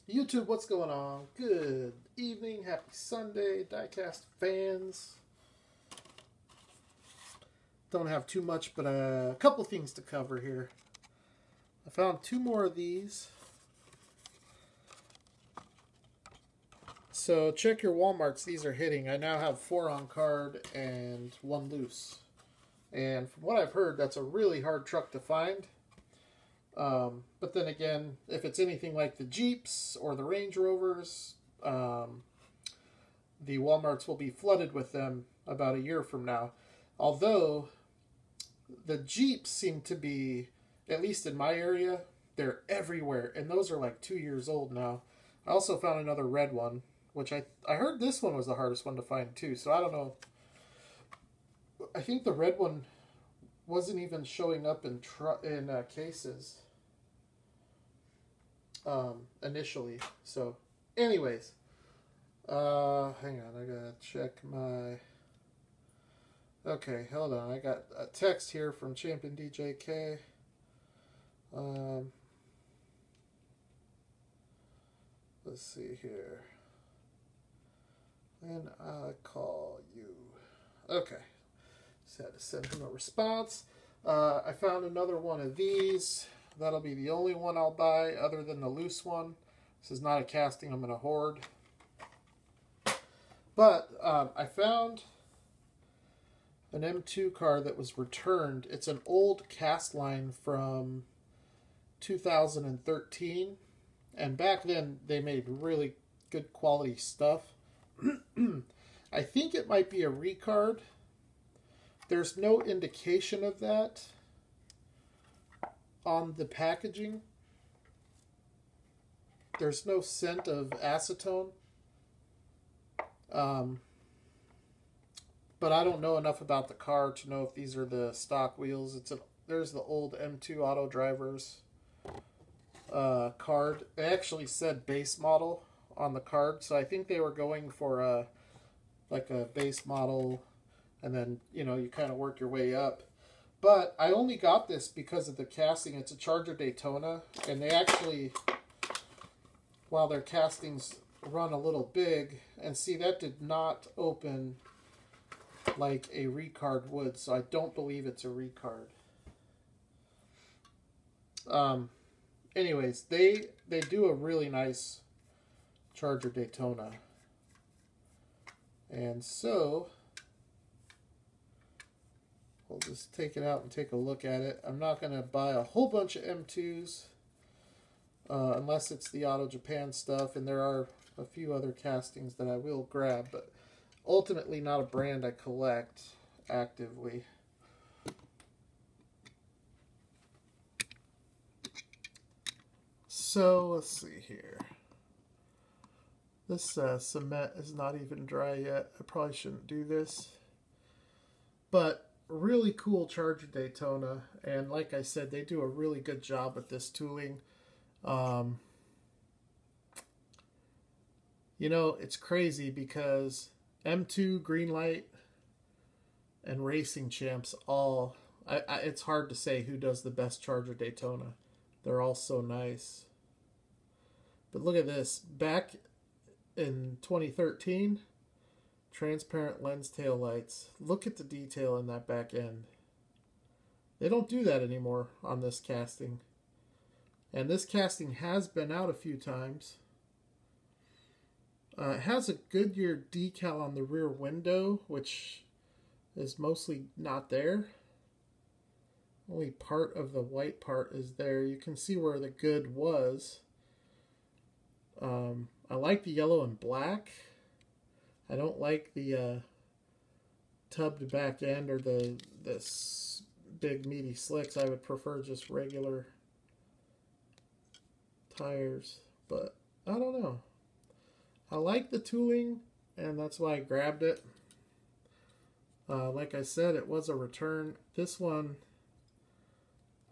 YouTube, what's going on? Good evening, happy Sunday, diecast fans. Don't have too much, but a couple things to cover here. I found two more of these. So check your Walmarts, these are hitting. I now have 4 on card and 1 loose. And from what I've heard, that's a really hard truck to find. But then again, if it's anything like the Jeeps or the Range Rovers, the Walmarts will be flooded with them about a year from now. Although the Jeeps seem to be, at least in my area, they're everywhere. And those are like 2 years old now. I also found another red one, which I heard this one was the hardest one to find too. So I don't know. I think the red one wasn't even showing up in cases initially. So anyways, hang on, I gotta check my... Okay, hold on, I got a text here from Champion DJK. Let's see here. When I call you. Okay. Just had to send him a response. I found another one of these. That'll be the only one I'll buy other than the loose one. This is not a casting I'm going to hoard. But I found an M2 car that was returned. It's an old cast line from 2013. And back then they made really good quality stuff. I think it might be a recard. There's no indication of that on the packaging. There's no scent of acetone. But I don't know enough about the car to know if these are the stock wheels. There's the old M2 Auto Drivers card. It actually said base model on the card, so I think they were going for like a base model, and then you kind of work your way up. But I only got this because of the casting. It's a Charger Daytona, and they actually, while their castings run a little big, and see that did not open like a recard would, so I don't believe it's a recard. Anyways, they do a really nice Charger Daytona. And so we'll just take it out and take a look at it. I'm not going to buy a whole bunch of M2s unless it's the Auto Japan stuff, and there are a few other castings that I will grab, but ultimately not a brand I collect actively. So let's see here. This cement is not even dry yet. I probably shouldn't do this. But really cool Charger Daytona. And like I said, they do a really good job with this tooling. It's crazy because M2, Greenlight, and Racing Champs all... it's hard to say who does the best Charger Daytona. They're all so nice. But look at this. Back in 2013, transparent lens tail lights. Look at the detail in that back end. They don't do that anymore on this casting. And this casting has been out a few times. It has a Goodyear decal on the rear window, which is mostly not there. Only part of the white part is there. You can see where the good was. I like the yellow and black. I don't like the tubbed back end or this big meaty slicks. I would prefer just regular tires, but I don't know. I like the tooling, and that's why I grabbed it. Like I said, it was a return. This one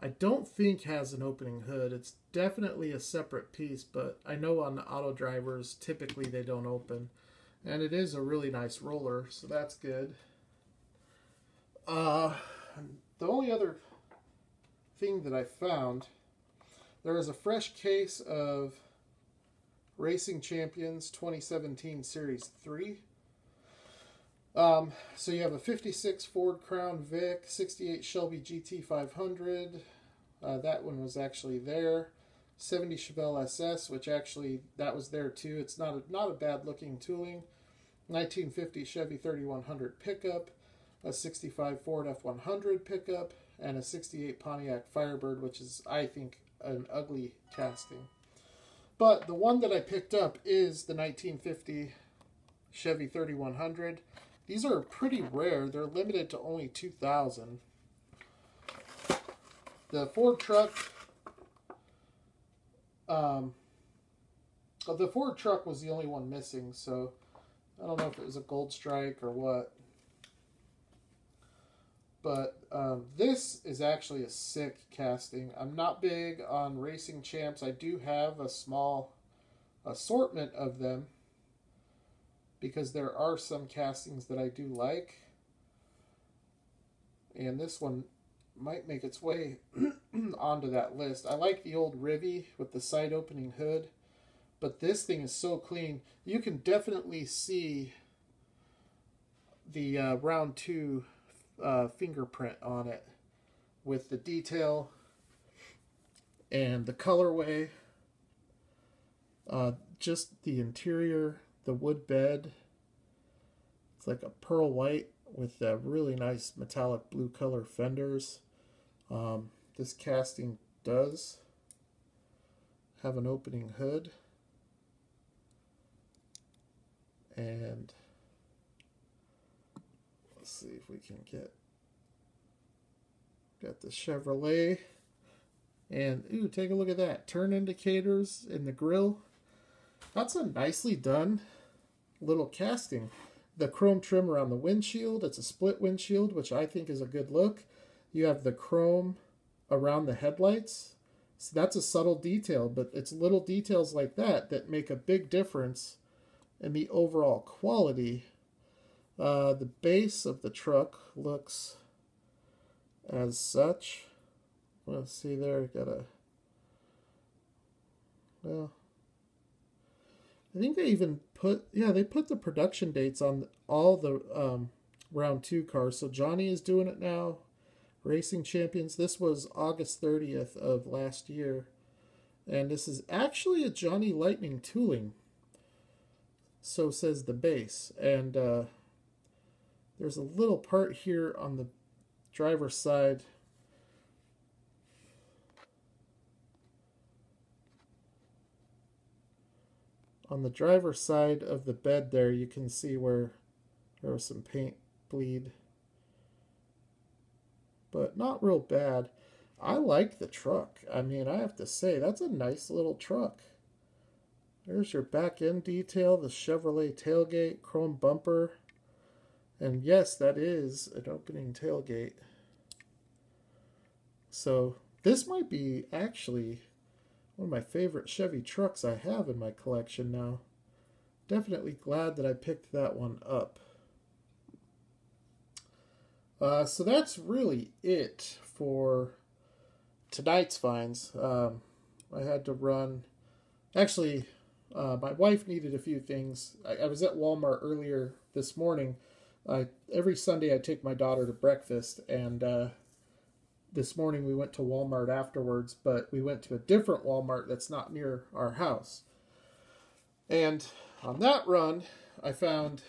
I don't think has an opening hood. It's definitely a separate piece, but I know on the Auto Drivers, typically they don't open. And it is a really nice roller, so that's good. The only other thing that I found, there is a fresh case of Racing Champions 2017 Series 3. So you have a 56 Ford Crown Vic, 68 Shelby GT 500. That one was actually there. 70 Chevelle SS, which actually that was there too. It's not a bad looking tooling. 1950 Chevy 3100 pickup, a 65 Ford F100 pickup, and a 68 Pontiac Firebird, which is, I think, an ugly casting. But the one that I picked up is the 1950 Chevy 3100. These are pretty rare. They're limited to only 2,000. The Ford truck, the Ford truck was the only one missing, so I don't know if it was a gold strike or what. But this is actually a sick casting. I'm not big on Racing Champs. I do have a small assortment of them because there are some castings that I do like. And this one might make its way onto that list. I like the old Rivy with the side opening hood, but this thing is so clean. You can definitely see the round 2 fingerprint on it with the detail and the colorway. Just the interior, the wood bed. It's like a pearl white with really nice metallic blue color fenders. This casting does have an opening hood, and let's see if we can got the Chevrolet, and ooh, take a look at that, turn indicators in the grille. That's a nicely done little casting. The chrome trim around the windshield, it's a split windshield, which I think is a good look. You have the chrome around the headlights. So that's a subtle detail, but it's little details like that that make a big difference in the overall quality. The base of the truck looks as such. Let's see there, well, I think they even they put the production dates on all the round 2 cars. So Johnny is doing it now. Racing Champions. This was August 30th of last year. And this is actually a Johnny Lightning tooling. So says the base. And there's a little part here on the driver's side. On the driver's side of the bed there, you can see where there was some paint bleed. But not real bad. I like the truck. I mean, I have to say, that's a nice little truck. There's your back end detail, the Chevrolet tailgate, chrome bumper. And yes, that is an opening tailgate. So this might be actually one of my favorite Chevy trucks I have in my collection now. Definitely glad that I picked that one up. So that's really it for tonight's finds. I had to run. Actually, my wife needed a few things. I was at Walmart earlier this morning. Every Sunday I take my daughter to breakfast, and this morning we went to Walmart afterwards, but we went to a different Walmart that's not near our house. And on that run, I found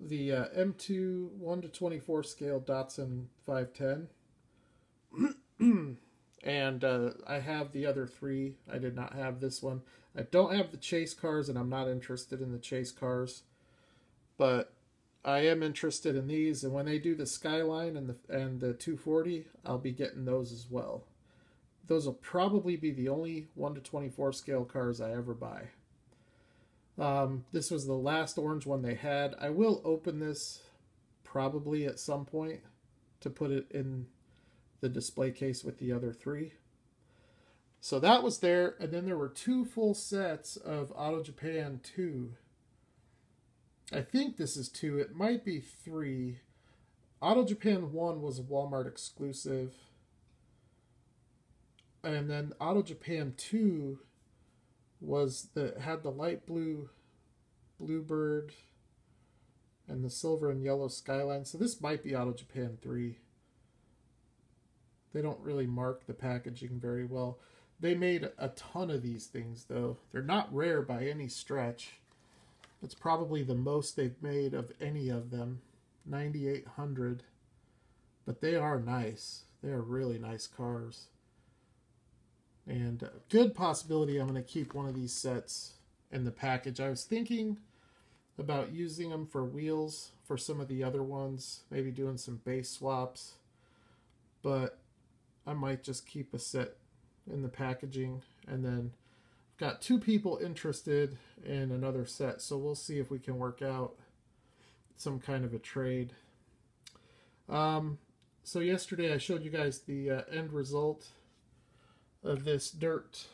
the M2 1/24 scale Datsun 510. And I have the other 3. I did not have this one. I don't have the chase cars, and I'm not interested in the chase cars. But I am interested in these, and when they do the Skyline and the 240, I'll be getting those as well. Those will probably be the only 1/24 scale cars I ever buy. This was the last orange one they had. I will open this probably at some point to put it in the display case with the other 3. So that was there, and then there were 2 full sets of Auto Japan 2. I think this is 2. It might be 3. Auto Japan 1 was a Walmart exclusive. And then Auto Japan 2 had the light blue Bluebird and the silver and yellow skyline. So this might be Auto Japan 3. They don't really mark the packaging very well. They made a ton of these things, though. They're not rare by any stretch. It's probably the most they've made of any of them. 9,800. But they are nice. They are really nice cars. And good possibility I'm going to keep one of these sets in the package. I was thinking about using them for wheels for some of the other ones. Maybe doing some base swaps. But I might just keep a set in the packaging. And then I've got 2 people interested in another set. So we'll see if we can work out some kind of a trade. So yesterday I showed you guys the end result of this dirt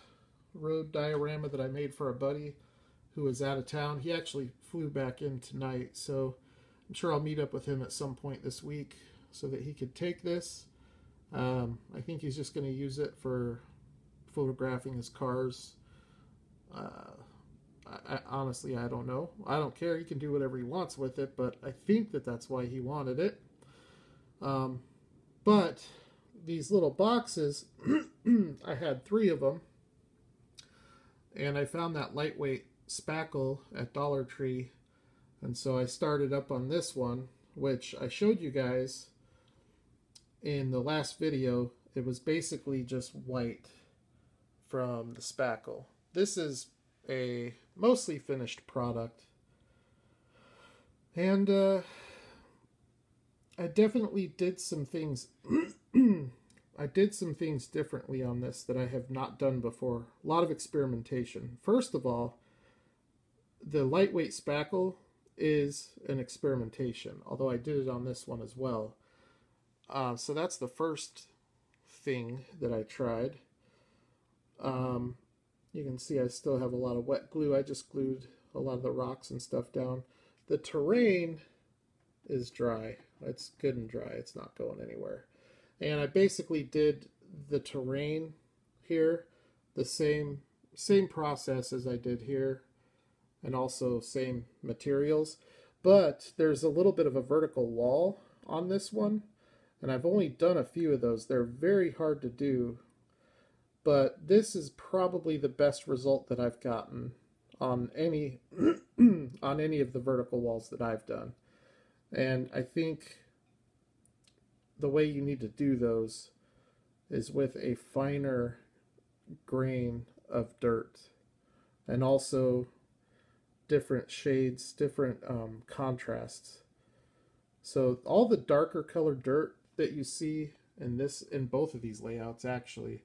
road diorama that I made for a buddy who was out of town. He actually flew back in tonight, so I'm sure I'll meet up with him at some point this week so that he could take this. I think he's just going to use it for photographing his cars. Honestly, I don't know. I don't care. He can do whatever he wants with it, but I think that that's why he wanted it. But these little boxes, I had 3 of them, and I found that lightweight spackle at Dollar Tree, and so I started up on this one, which I showed you guys in the last video. It was basically just white from the spackle. This is a mostly finished product, and I definitely did some things I did some things differently on this that I have not done before. A lot of experimentation. First of all, the lightweight spackle is an experimentation, although I did it on this one as well. So that's the first thing that I tried. You can see I still have a lot of wet glue. I just glued a lot of the rocks and stuff down. The terrain is dry. It's good and dry. It's not going anywhere. And I basically did the terrain here the same process as I did here, and also same materials. But there's a little bit of a vertical wall on this one, and I've only done a few of those. They're very hard to do, but this is probably the best result that I've gotten on any on any of the vertical walls that I've done. And I think the way you need to do those is with a finer grain of dirt, and also different shades, different contrasts. So all the darker colored dirt that you see in both of these layouts, actually,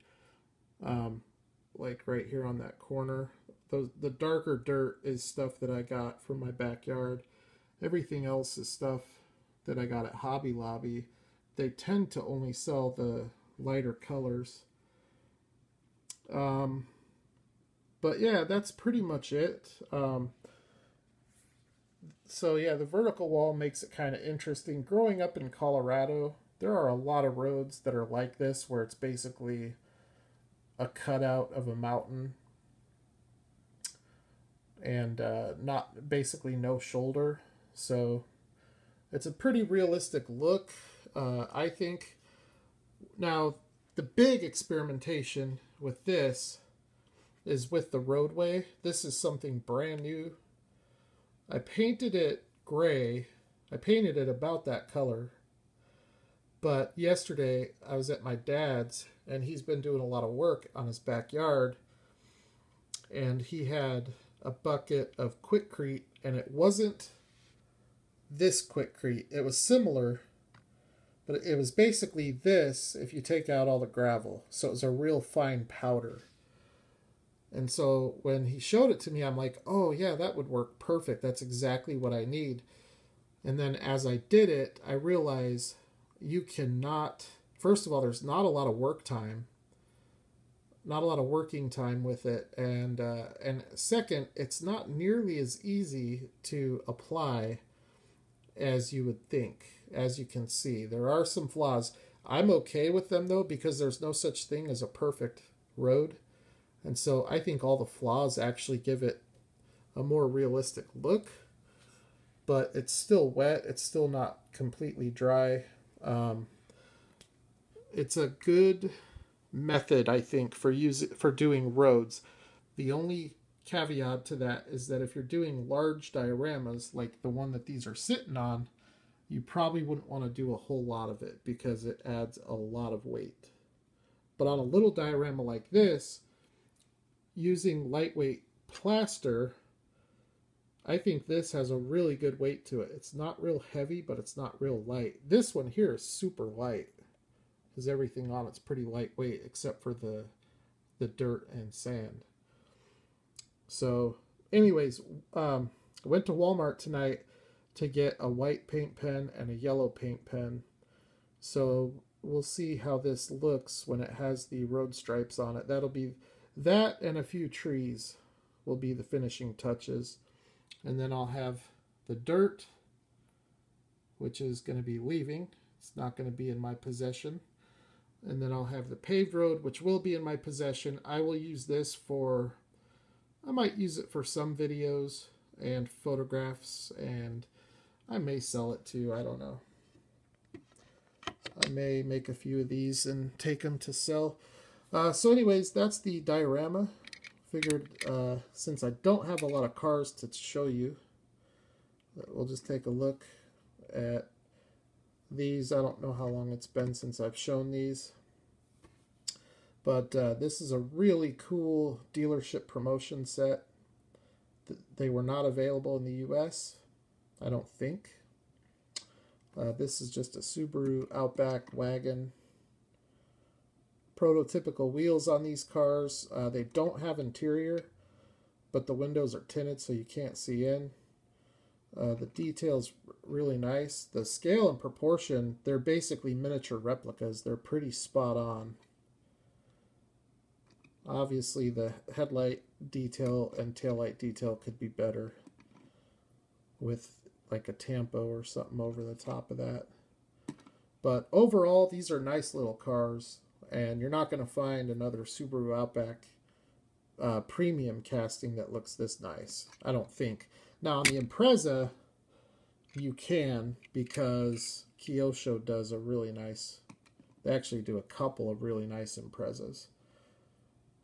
like right here on that corner, the darker dirt is stuff that I got from my backyard. Everything else is stuff that I got at Hobby Lobby. They tend to only sell the lighter colors. But yeah, that's pretty much it. So yeah, the vertical wall makes it kind of interesting. Growing up in Colorado, there are a lot of roads that are like this, where it's basically a cutout of a mountain and not basically no shoulder. So it's a pretty realistic look, I think. Now, the big experimentation with this is with the roadway. This is something brand new. I painted it gray. I painted it about that color. But yesterday I was at my dad's, and he's been doing a lot of work on his backyard, and he had a bucket of Quikrete, and it wasn't this Quikrete. It was similar, but it was basically this if you take out all the gravel. So it was a real fine powder. And so when he showed it to me, I'm like, oh yeah, that would work perfect. That's exactly what I need. And then as I did it, I realized you cannot, first of all, there's not a lot of work time. Not a lot of working time with it. And second, it's not nearly as easy to apply as you would think. As you can see, there are some flaws. I'm okay with them though, because there's no such thing as a perfect road. And so I think all the flaws actually give it a more realistic look. But it's still wet. It's still not completely dry. It's a good method, I think, for doing roads. The only caveat to that is that if you're doing large dioramas like the one that these are sitting on, you probably wouldn't want to do a whole lot of it because it adds a lot of weight. But on a little diorama like this, using lightweight plaster, I think this has a really good weight to it. It's not real heavy, but it's not real light. This one here is super light because everything on it's pretty lightweight except for the dirt and sand. So anyways, I went to Walmart tonight to get a white paint pen and a yellow paint pen. So we'll see how this looks when it has the road stripes on it. That'll be that, and a few trees will be the finishing touches. And then I'll have the dirt, which is going to be leaving. It's not going to be in my possession. And then I'll have the paved road, which will be in my possession. I will use this for, I might use it for some videos and photographs, and I may sell it too. I don't know. I may make a few of these and take them to sell. So anyways, that's the diorama. Figured since I don't have a lot of cars to show you, we'll just take a look at these. I don't know how long it's been since I've shown these, but this is a really cool dealership promotion set. They were not available in the US, I don't think. This is just a Subaru Outback wagon. Prototypical wheels on these cars. They don't have interior, but the windows are tinted so you can't see in. The detail's really nice. The scale and proportion, they're basically miniature replicas. They're pretty spot on. Obviously the headlight detail and taillight detail could be better with like a tampo or something over the top of that. But overall, these are nice little cars, and you're not going to find another Subaru Outback premium casting that looks this nice, I don't think. Now on the Impreza, you can, because Kyosho does a really nice, they actually do a couple of really nice Imprezas.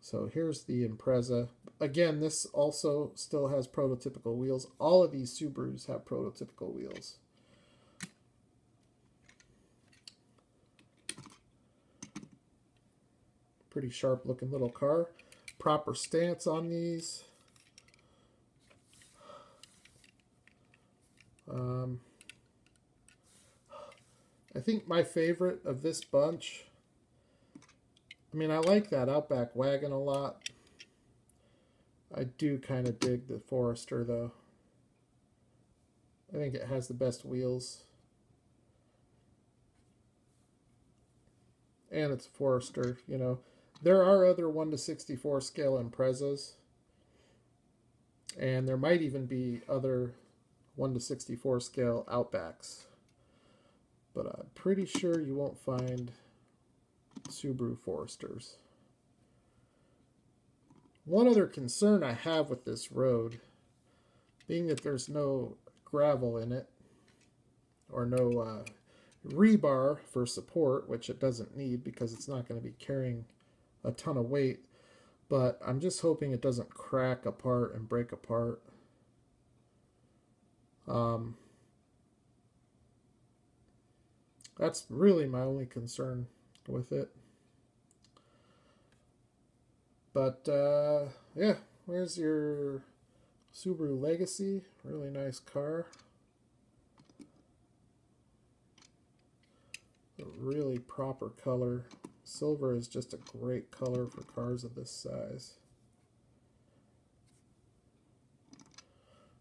So here's the Impreza. Again, this also still has prototypical wheels. All of these Subarus have prototypical wheels. Pretty sharp looking little car. Proper stance on these. I think my favorite of this bunch, I mean, I like that Outback wagon a lot. I do kind of dig the Forester, though. I think it has the best wheels. And it's a Forester, you know. There are other 1/64 scale Imprezas. And there might even be other 1/64 scale Outbacks. But I'm pretty sure you won't find Subaru Foresters. One other concern I have with this road, being that there's no gravel in it, or no rebar for support, which it doesn't need because it's not going to be carrying a ton of weight, but I'm just hoping it doesn't crack apart and break apart. That's really my only concern with it. But yeah, where's your Subaru Legacy? Really nice car. A really proper color. Silver is just a great color for cars of this size.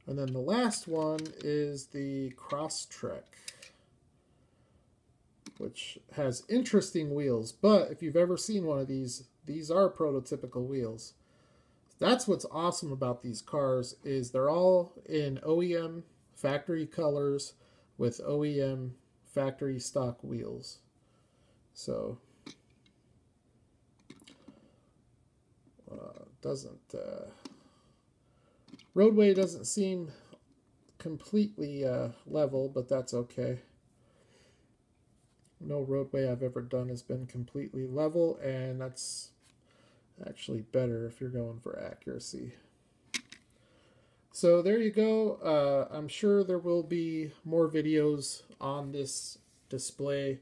And then the last one is the Crosstrek, which has interesting wheels. But if you've ever seen one of these are prototypical wheels. That's what's awesome about these cars, is they're all in OEM factory colors with OEM factory stock wheels. So roadway doesn't seem completely level, but that's okay. No roadway I've ever done has been completely level, and that's actually better if you're going for accuracy. So there you go. I'm sure there will be more videos on this display.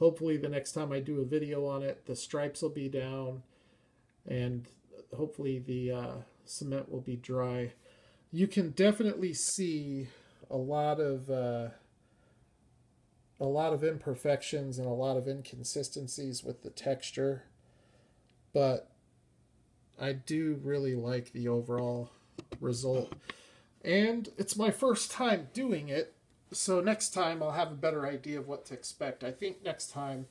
Hopefully the next time I do a video on it, the stripes will be down, and hopefully the cement will be dry. You can definitely see a lot of imperfections and a lot of inconsistencies with the texture, but I do really like the overall result. And it's my first time doing it, so next time I'll have a better idea of what to expect. I think next time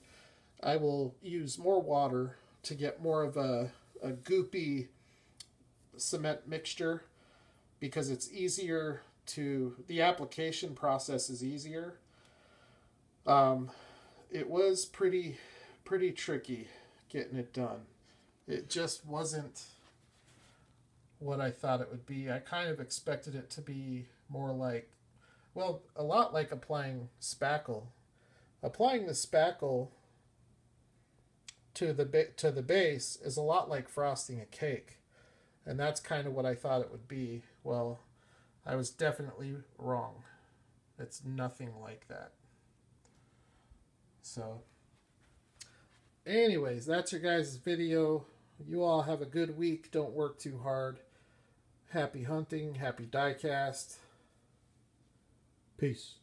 I will use more water to get more of a goopy cement mixture, because it's easier to, the application process is easier. It was pretty tricky getting it done. It just wasn't what I thought it would be. I kind of expected it to be more like, well, a lot like applying spackle. Applying the spackle to the base is a lot like frosting a cake, and that's kind of what I thought it would be. Well, I was definitely wrong. It's nothing like that. So, anyways, that's your guys' video. You all have a good week. Don't work too hard. Happy hunting. Happy diecast. Peace.